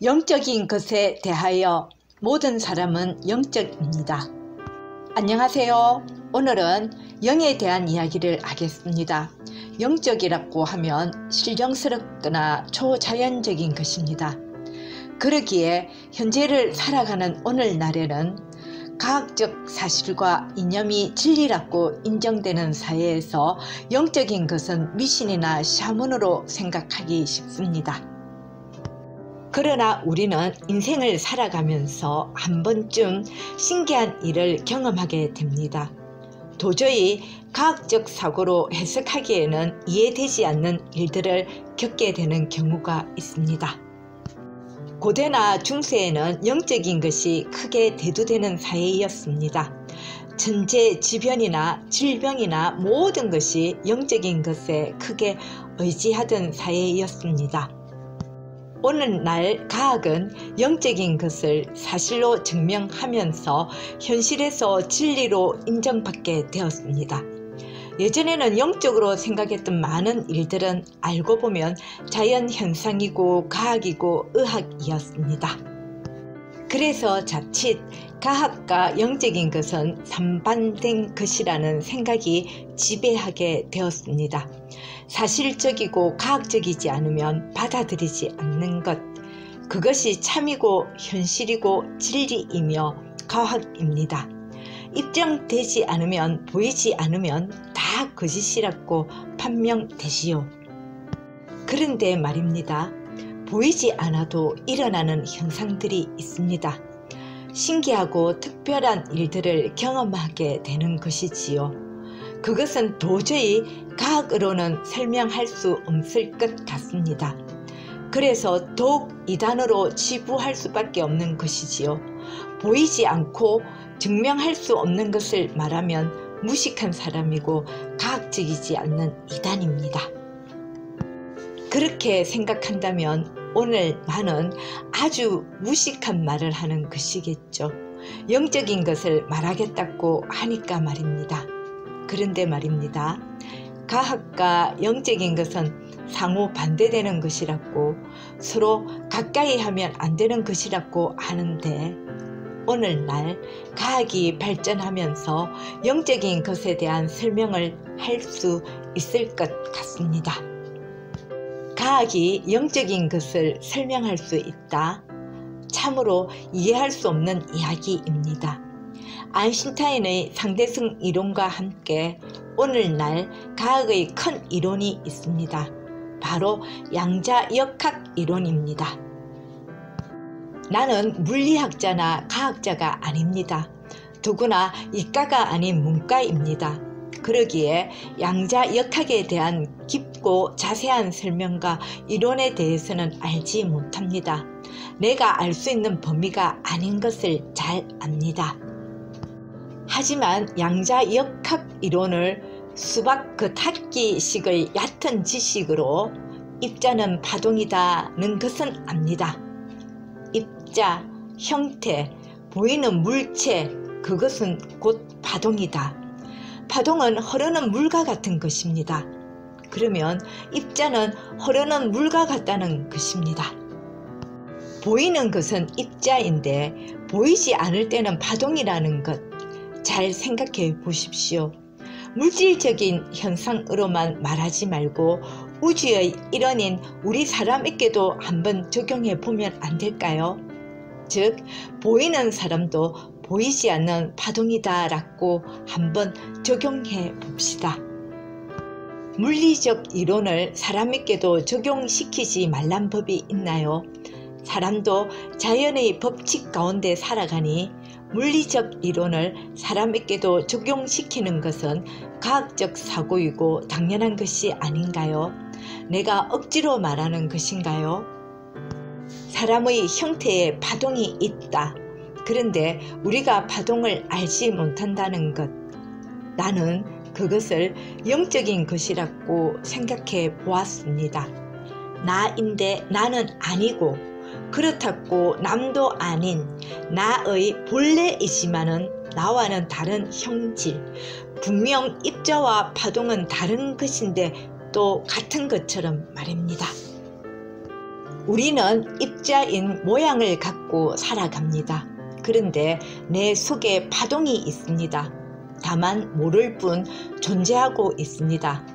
영적인 것에 대하여 모든 사람은 영적입니다. 안녕하세요. 오늘은 영에 대한 이야기를 하겠습니다. 영적이라고 하면 실정스럽거나 초자연적인 것입니다. 그러기에 현재를 살아가는 오늘날에는 과학적 사실과 이념이 진리라고 인정되는 사회에서 영적인 것은 미신이나 샤먼으로 생각하기 쉽습니다. 그러나 우리는 인생을 살아가면서 한 번쯤 신기한 일을 경험하게 됩니다. 도저히 과학적 사고로 해석하기에는 이해되지 않는 일들을 겪게 되는 경우가 있습니다. 고대나 중세에는 영적인 것이 크게 대두되는 사회였습니다. 천재지변이나 질병이나 모든 것이 영적인 것에 크게 의지하던 사회였습니다. 오늘날 과학은 영적인 것을 사실로 증명하면서 현실에서 진리로 인정받게 되었습니다. 예전에는 영적으로 생각했던 많은 일들은 알고 보면 자연현상이고 과학이고 의학이었습니다. 그래서 자칫 과학과 영적인 것은 상반된 것이라는 생각이 지배하게 되었습니다. 사실적이고 과학적이지 않으면 받아들이지 않는 것, 그것이 참이고 현실이고 진리이며 과학입니다. 입증되지 않으면, 보이지 않으면 다 거짓이라고 판명되지요. 그런데 말입니다. 보이지 않아도 일어나는 현상들이 있습니다. 신기하고 특별한 일들을 경험하게 되는 것이지요. 그것은 도저히 과학으로는 설명할 수 없을 것 같습니다. 그래서 더욱 이단으로 치부할 수밖에 없는 것이지요. 보이지 않고 증명할 수 없는 것을 말하면 무식한 사람이고 과학적이지 않는 이단입니다. 그렇게 생각한다면 오늘 나는 아주 무식한 말을 하는 것이겠죠. 영적인 것을 말하겠다고 하니까 말입니다. 그런데 말입니다. 과학과 영적인 것은 상호 반대되는 것이라고, 서로 가까이 하면 안 되는 것이라고 하는데, 오늘날 과학이 발전하면서 영적인 것에 대한 설명을 할 수 있을 것 같습니다. 과학이 영적인 것을 설명할 수 있다? 참으로 이해할 수 없는 이야기입니다. 아인슈타인의 상대성 이론과 함께 오늘날 과학의 큰 이론이 있습니다. 바로 양자역학 이론입니다. 나는 물리학자나 과학자가 아닙니다. 더구나 이과가 아닌 문과입니다. 그러기에 양자역학에 대한 깊고 자세한 설명과 이론에 대해서는 알지 못합니다. 내가 알 수 있는 범위가 아닌 것을 잘 압니다. 하지만 양자역학 이론을 수박 겉핥기식의 얕은 지식으로 입자는 파동이다는 것은 압니다. 입자, 형태, 보이는 물체, 그것은 곧 파동이다. 파동은 흐르는 물과 같은 것입니다. 그러면 입자는 흐르는 물과 같다는 것입니다. 보이는 것은 입자인데 보이지 않을 때는 파동이라는 것, 잘 생각해 보십시오. 물질적인 현상으로만 말하지 말고 우주의 일원인 우리 사람에게도 한번 적용해 보면 안 될까요? 즉, 보이는 사람도 보이지 않는 파동이다 라고 한번 적용해 봅시다. 물리적 이론을 사람에게도 적용시키지 말란 법이 있나요? 사람도 자연의 법칙 가운데 살아가니 물리적 이론을 사람에게도 적용시키는 것은 과학적 사고이고 당연한 것이 아닌가요? 내가 억지로 말하는 것인가요? 사람의 형태에 파동이 있다. 그런데 우리가 파동을 알지 못한다는 것, 나는 그것을 영적인 것이라고 생각해 보았습니다. 나인데 나는 아니고, 그렇다고 남도 아닌 나의 본래이지만은 나와는 다른 형질, 분명 입자와 파동은 다른 것인데 또 같은 것처럼 말입니다. 우리는 입자인 모양을 갖고 살아갑니다. 그런데 내 속에 파동이 있습니다. 다만 모를 뿐 존재하고 있습니다.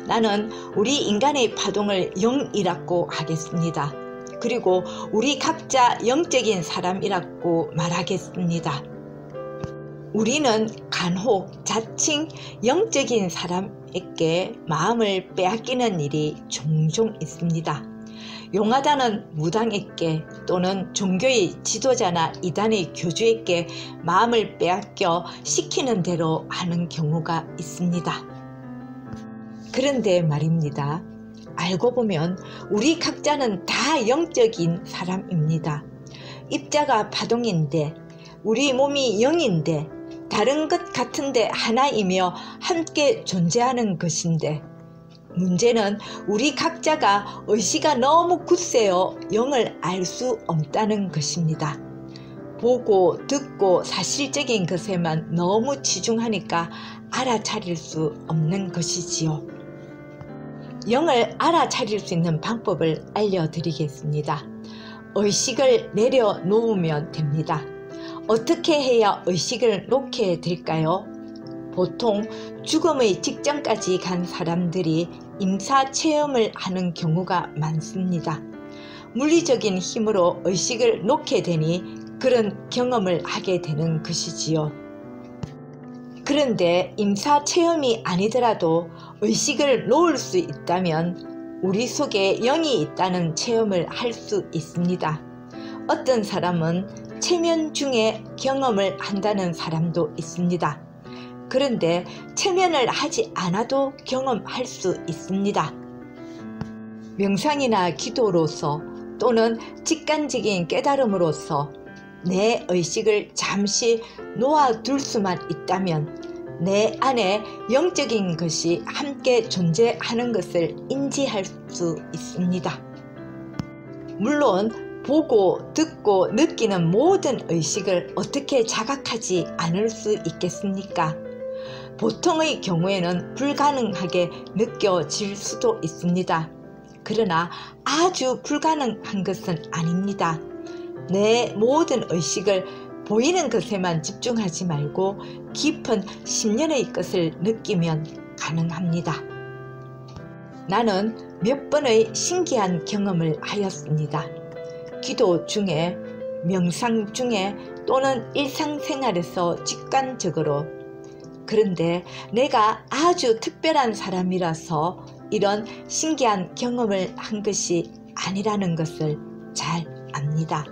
나는 우리 인간의 파동을 영이라고 하겠습니다. 그리고 우리 각자 영적인 사람이라고 말하겠습니다. 우리는 간혹 자칭 영적인 사람에게 마음을 빼앗기는 일이 종종 있습니다. 용하다는 무당에게 또는 종교의 지도자나 이단의 교주에게 마음을 빼앗겨 시키는 대로 하는 경우가 있습니다. 그런데 말입니다. 알고 보면 우리 각자는 다 영적인 사람입니다. 입자가 파동인데 우리 몸이 영인데 다른 것 같은데 하나이며 함께 존재하는 것인데 문제는 우리 각자가 의지가 너무 굳세어 영을 알 수 없다는 것입니다. 보고 듣고 사실적인 것에만 너무 치중하니까 알아차릴 수 없는 것이지요. 영을 알아차릴 수 있는 방법을 알려드리겠습니다. 의식을 내려놓으면 됩니다. 어떻게 해야 의식을 놓게 될까요? 보통 죽음의 직전까지 간 사람들이 임사체험을 하는 경우가 많습니다. 물리적인 힘으로 의식을 놓게 되니 그런 경험을 하게 되는 것이지요. 그런데 임사체험이 아니더라도 의식을 놓을 수 있다면 우리 속에 영이 있다는 체험을 할 수 있습니다. 어떤 사람은 체면 중에 경험을 한다는 사람도 있습니다. 그런데 체면을 하지 않아도 경험할 수 있습니다. 명상이나 기도로서 또는 직관적인 깨달음으로써 내 의식을 잠시 놓아둘 수만 있다면 내 안에 영적인 것이 함께 존재하는 것을 인지할 수 있습니다. 물론 보고 듣고 느끼는 모든 의식을 어떻게 자각하지 않을 수 있겠습니까? 보통의 경우에는 불가능하게 느껴질 수도 있습니다. 그러나 아주 불가능한 것은 아닙니다. 내 모든 의식을 보이는 것에만 집중하지 말고 깊은 심연의 것을 느끼면 가능합니다. 나는 몇 번의 신기한 경험을 하였습니다. 기도 중에, 명상 중에 또는 일상생활에서 직관적으로. 그런데 내가 아주 특별한 사람이라서 이런 신기한 경험을 한 것이 아니라는 것을 잘 압니다.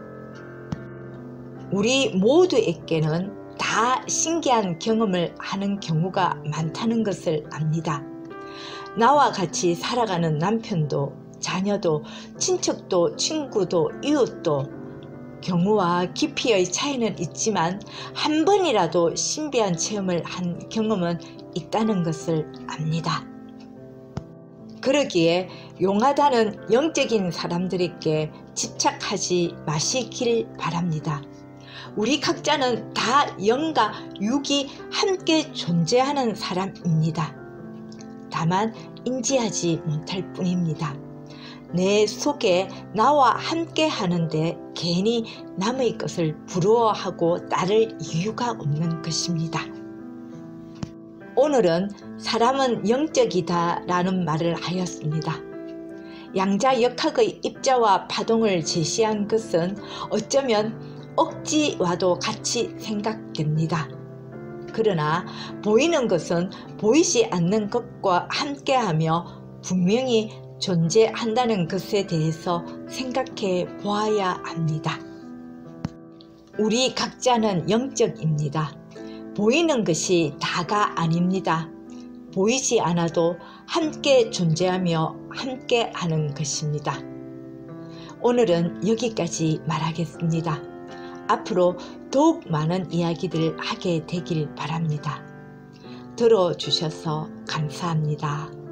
우리 모두에게는 다 신기한 경험을 하는 경우가 많다는 것을 압니다. 나와 같이 살아가는 남편도 자녀도 친척도 친구도 이웃도 경우와 깊이의 차이는 있지만 한 번이라도 신비한 체험을 한 경험은 있다는 것을 압니다. 그러기에 용하다는 영적인 사람들에게 집착하지 마시길 바랍니다. 우리 각자는 다 영과 육이 함께 존재하는 사람입니다. 다만 인지하지 못할 뿐입니다. 내 속에 나와 함께 하는데 괜히 남의 것을 부러워하고 따를 이유가 없는 것입니다. 오늘은 사람은 영적이다 라는 말을 하였습니다. 양자역학의 입자와 파동을 제시한 것은 어쩌면 억지와도 같이 생각됩니다. 그러나 보이는 것은 보이지 않는 것과 함께하며 분명히 존재한다는 것에 대해서 생각해 보아야 합니다. 우리 각자는 영적입니다. 보이는 것이 다가 아닙니다. 보이지 않아도 함께 존재하며 함께 하는 것입니다. 오늘은 여기까지 말하겠습니다. 앞으로 더욱 많은 이야기를 하게 되길 바랍니다. 들어주셔서 감사합니다.